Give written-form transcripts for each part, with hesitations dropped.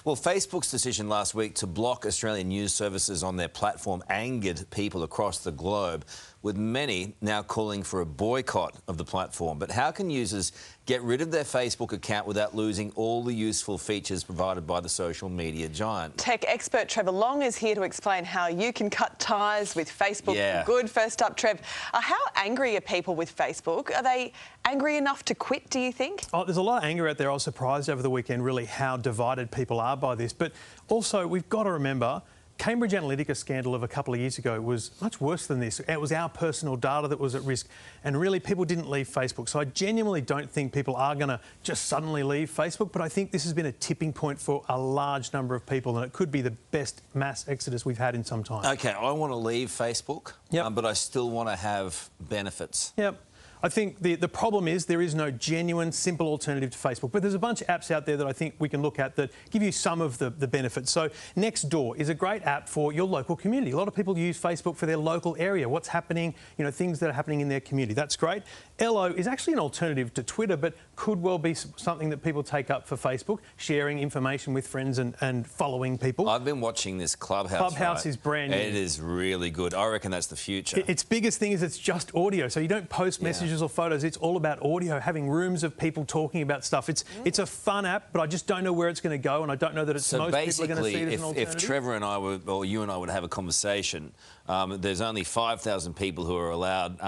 Well, Facebook's decision last week to block Australian news services on their platform angered people across the globe, with many now calling for a boycott of the platform. But how can users get rid of their Facebook account without losing all the useful features provided by the social media giant? Tech expert Trevor Long is here to explain how you can cut ties with Facebook for good. First up, Trev, how angry are people with Facebook? Are they angry enough to quit, do you think? Oh, there's a lot of anger out there. I was surprised over the weekend, really, how divided people are by this. But also, we've got to remember, Cambridge Analytica scandal of a couple of years ago was much worse than this. It was our personal data that was at risk, and really people didn't leave Facebook. So I genuinely don't think people are going to just suddenly leave Facebook, but I think this has been a tipping point for a large number of people, and it could be the best mass exodus we've had in some time. OK, I want to leave Facebook, but I still want to have benefits. Yep. I think the problem is there is no genuine, simple alternative to Facebook. But there's a bunch of apps out there that I think we can look at that give you some of the benefits. So Nextdoor is a great app for your local community. A lot of people use Facebook for their local area, what's happening, you know, things that are happening in their community. That's great. Ello is actually an alternative to Twitter, but could well be something that people take up for Facebook, sharing information with friends and following people. I've been watching this Clubhouse. Clubhouse is brand new. It is really good. I reckon that's the future. Its biggest thing is it's just audio, so you don't post messages or photos. It's all about audio, having rooms of people talking about stuff. It's a fun app, but I just don't know where it's going to go, and I don't know that it's most people are going to see it as an alternative. If Trevor and I were, or you and I would have a conversation, there's only 5,000 people who are allowed,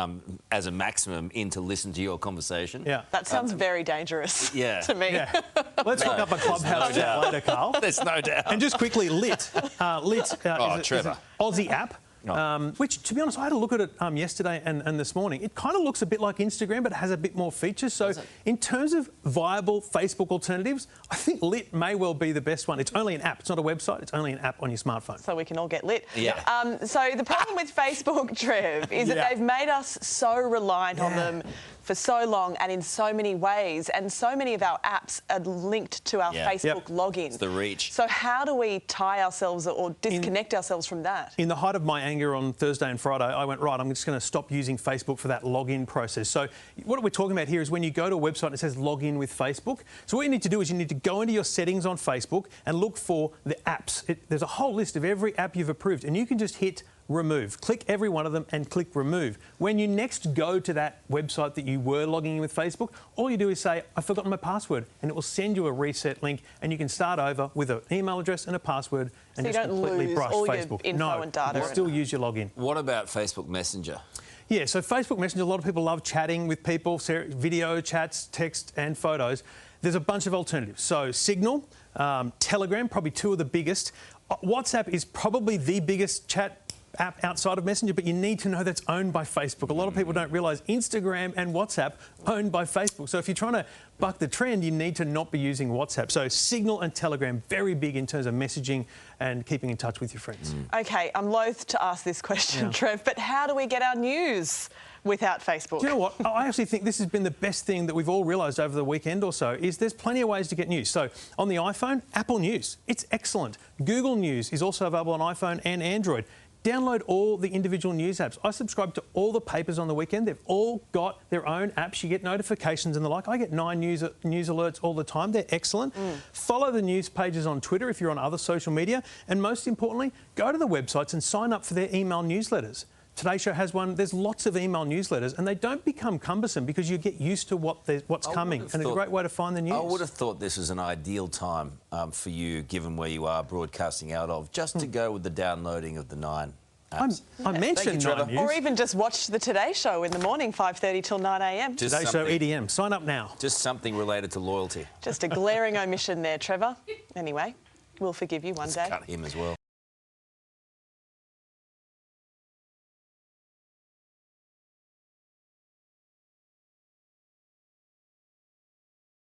as a maximum, in to listen to your conversation. Yeah, that sounds very dangerous. To me. Yeah. Let's hook up a Clubhouse chat later, Karl. There's no doubt. And just quickly, Lit. Lit is an Aussie app. Which, to be honest, I had a look at it yesterday and this morning. It kind of looks a bit like Instagram, but it has a bit more features. So in terms of viable Facebook alternatives, I think Lit may well be the best one. It's only an app. It's not a website. It's only an app on your smartphone. So we can all get lit. Yeah. So the problem with Facebook, Trev, is that they've made us so reliant on them for so long and in so many ways, and so many of our apps are linked to our Facebook login. It's the reach. So how do we tie ourselves or disconnect ourselves from that? In the height of my anger on Thursday and Friday, I went, right, I'm just going to stop using Facebook for that login process. So what we're talking about here is when you go to a website and it says login with Facebook. So what you need to do is you need to go into your settings on Facebook and look for the apps. There's a whole list of every app you've approved, and you can just hit remove. Click every one of them and click remove. When you next go to that website that you were logging in with Facebook, all you do is say, I've forgotten my password, and it will send you a reset link, and you can start over with an email address and a password and just completely brush Facebook. Your info and data. You still use your login. What about Facebook Messenger? Yeah, so Facebook Messenger, a lot of people love chatting with people, video chats, text and photos. There's a bunch of alternatives. So Signal, Telegram, probably two of the biggest. WhatsApp is probably the biggest chat app outside of Messenger, but you need to know that's owned by Facebook. A lot of people don't realise Instagram and WhatsApp owned by Facebook. So if you're trying to buck the trend, you need to not be using WhatsApp. So Signal and Telegram, very big in terms of messaging and keeping in touch with your friends. OK, I'm loath to ask this question, Trev, but how do we get our news without Facebook? Do you know what? I actually think this has been the best thing that we've all realised over the weekend or so, is there's plenty of ways to get news. So on the iPhone, Apple News, it's excellent. Google News is also available on iPhone and Android. Download all the individual news apps. I subscribe to all the papers on the weekend. They've all got their own apps. You get notifications and the like. I get 9 news alerts all the time. They're excellent. Follow the news pages on Twitter if you're on other social media. And most importantly, go to the websites and sign up for their email newsletters. Today Show has one. There's lots of email newsletters, and they don't become cumbersome because you get used to what's coming, and it's a great way to find the news. I would have thought this was an ideal time for you, given where you are broadcasting out of, just to go with the downloading of the 9 apps. I mentioned 9 News. Or even just watch the Today Show in the morning, 5:30 till 9 a.m. Today Show EDM. Sign up now. Just something related to loyalty. Just a glaring omission there, Trevor. Anyway, we'll forgive you one day. Cut him as well.